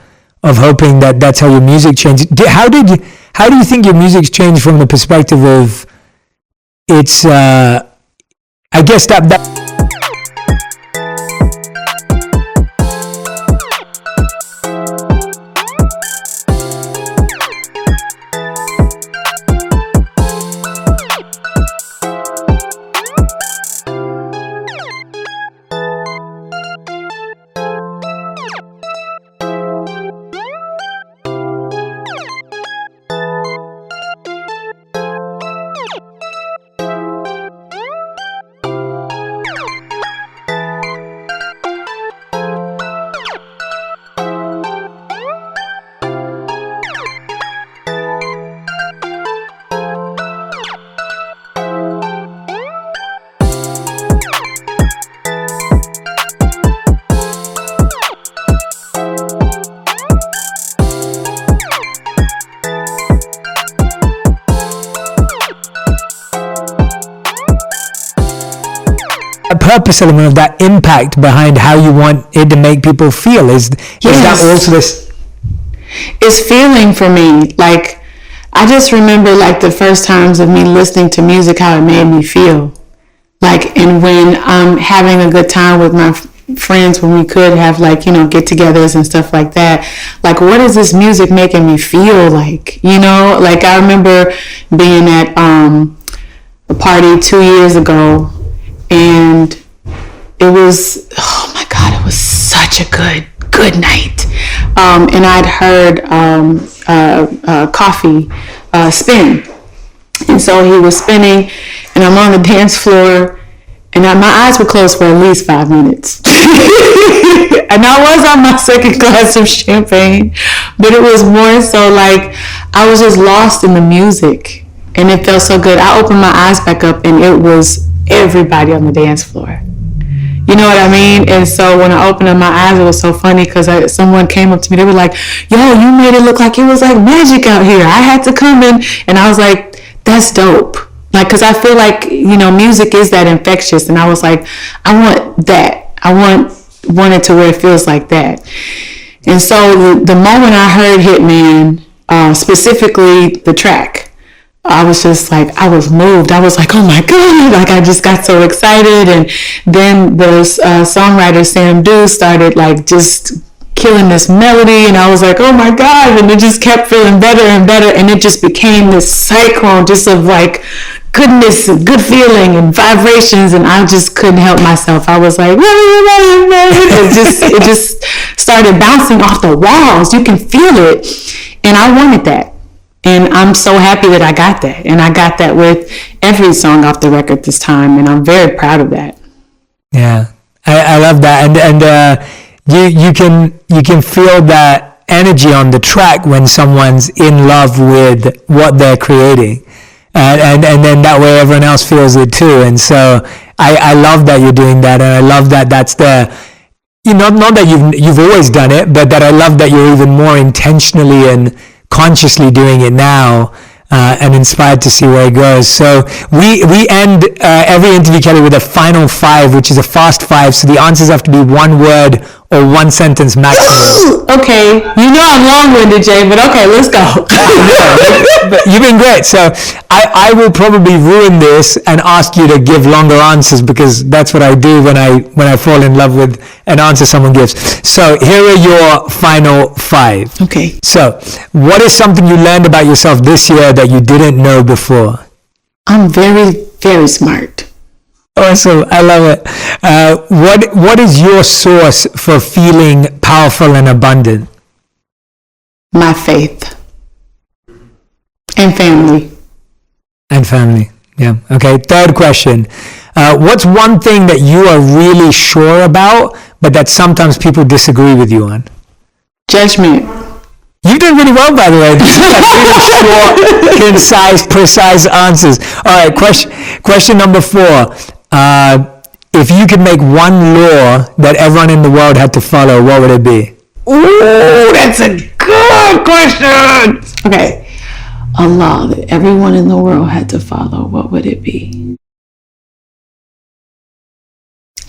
hoping that that's how your music changed. How do you think your music's changed from the perspective of it's, I guess that purpose element of that impact behind how you want it to make people feel? Is that also this? It's feeling for me. Like, I just remember like the first times of me listening to music, how it made me feel. Like, and when I'm having a good time with my friends, when we could have like, you know, get-togethers and stuff like that, like, what is this music making me feel like? You know, like I remember being at a party 2 years ago, and it was, oh my God, it was such a good night. And I'd heard Coffee spin. And so he was spinning, and I'm on the dance floor, and my eyes were closed for at least 5 minutes. And I was on my second glass of champagne, but it was more so like I was just lost in the music, and it felt so good. I opened my eyes back up, and it was everybody on the dance floor. You know what I mean? And so when I opened up my eyes, it was so funny because someone came up to me. They were like, yo, you made it look like it was like magic out here. I had to come in. And I was like, that's dope. Like, because I feel like, you know, music is that infectious. And I was like, I want that. I want it to where it feels like that. And so the moment I heard Hitman, specifically the track, I was just like, I was moved. I was like, oh my God, like I just got so excited. And then the songwriter Sam Dew started like just killing this melody, and I was like, oh my God, and it just kept feeling better and better, and it just became this cyclone just of like goodness and good feeling and vibrations, and I just couldn't help myself. I was like, it just started bouncing off the walls. You can feel it, and I wanted that. And I'm so happy that I got that. And I got that with every song off the record this time. And I'm very proud of that. Yeah, I love that. And you can feel that energy on the track when someone's in love with what they're creating. And then that way everyone else feels it too. And so I love that you're doing that. And I love that that's the, you know, not that you've always done it, but that I love that you're even more intentionally and consciously doing it now, and inspired to see where it goes. So we end every interview, Kelly, with a final 5, which is a fast 5. So the answers have to be 1 word or 1 sentence maximum. Okay, you know I'm long-winded, Jay, but okay, let's go. But you've been great. So I will probably ruin this and ask you to give longer answers, because that's what I do when I fall in love with an answer someone gives. So here are your final 5. Okay. So what is something you learned about yourself this year that you didn't know before? I'm very, very smart. Awesome. I love it. What is your source for feeling powerful and abundant? My faith. And family. And family. Yeah. Okay. Third question. What's one thing that you are really sure about, but that sometimes people disagree with you on? Judgment. You've done really well, by the way. These are really short, concise, precise answers. All right. Question number 4. If you could make one law that everyone in the world had to follow, what would it be? Ooh, that's a good question. Okay. A law that everyone in the world had to follow, what would it be?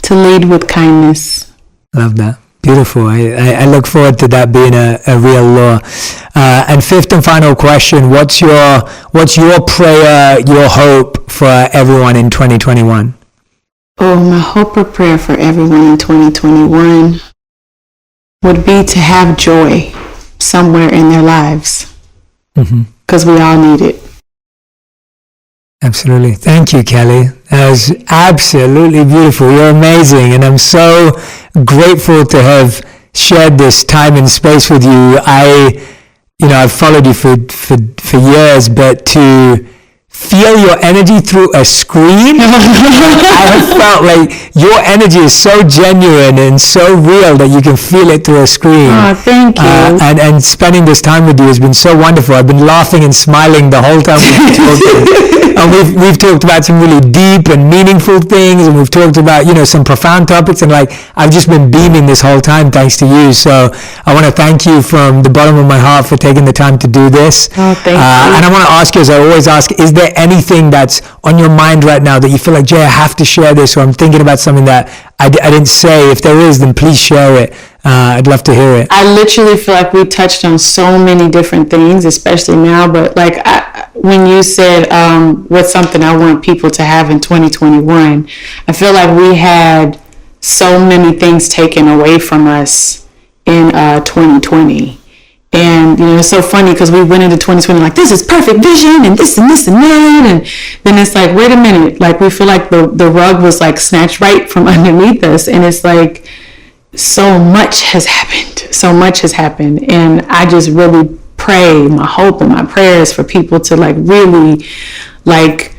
To lead with kindness. Love that. Beautiful. I look forward to that being a real law. And 5th and final question, what's your prayer, your hope for everyone in 2021? Oh, my hope or prayer for everyone in 2021 would be to have joy somewhere in their lives. Because we all need it. Absolutely. Thank you, Kelly. That was absolutely beautiful. You're amazing. And I'm so grateful to have shared this time and space with you. I've followed you for years, but to feel your energy through a screen, I have felt like your energy is so genuine and so real that you can feel it through a screen. Oh, thank you. And spending this time with you has been so wonderful. I've been laughing and smiling the whole time we've been talking. And we've talked about some really deep and meaningful things, and we've talked about, some profound topics, and like, I've just been beaming this whole time thanks to you. So I want to thank you from the bottom of my heart for taking the time to do this. Oh, thank you. And I want to ask you, as I always ask, is there anything that's on your mind right now that you feel like, Jay, I have to share this, or I'm thinking about something that I didn't say? If there is, then please share it. I'd love to hear it. I literally feel like we touched on so many different things, especially now. But like when you said what's something I want people to have in 2021, I feel like we had so many things taken away from us in 2020. And, it's so funny because we went into 2020 like, this is perfect vision and this and this and that. And then it's like, wait a minute. Like, we feel like the rug was like snatched right from underneath us. And it's like, so much has happened. So much has happened. And I just really pray, my hope and my prayers for people to like really like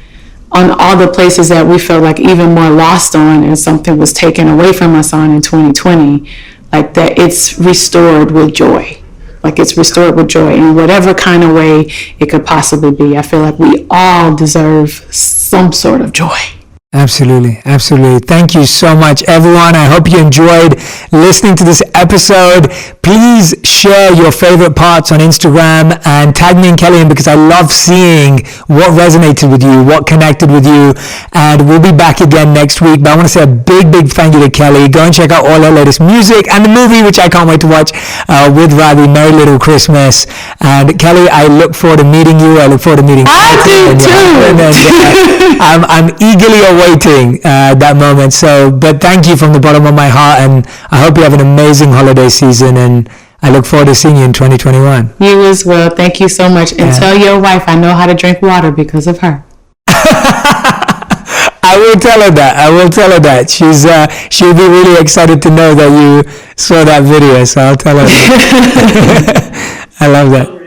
on all the places that we felt like even more lost on and something was taken away from us on in 2020, like that it's restored with joy. Like it's restored with joy in whatever kind of way it could possibly be. I feel like we all deserve some sort of joy. Absolutely. Absolutely. Thank you so much, everyone. I hope you enjoyed listening to this episode. Please share your favorite parts on Instagram and tag me and Kelly in, because I love seeing what resonated with you, what connected with you. And we'll be back again next week. But I want to say a big, big thank you to Kelly. Go and check out all her latest music and the movie, which I can't wait to watch, with Ravi, Merry Little Christmas. And Kelly, I look forward to meeting you. I look forward to meeting you. I do too. I'm eagerly awaiting that moment. So, but thank you from the bottom of my heart, and I hope you have an amazing holiday season, and I look forward to seeing you in 2021. You as well. Thank you so much. And tell your wife I know how to drink water because of her. I will tell her that. I will tell her that. She'll be really excited to know that you saw that video. So I'll tell her. I love that.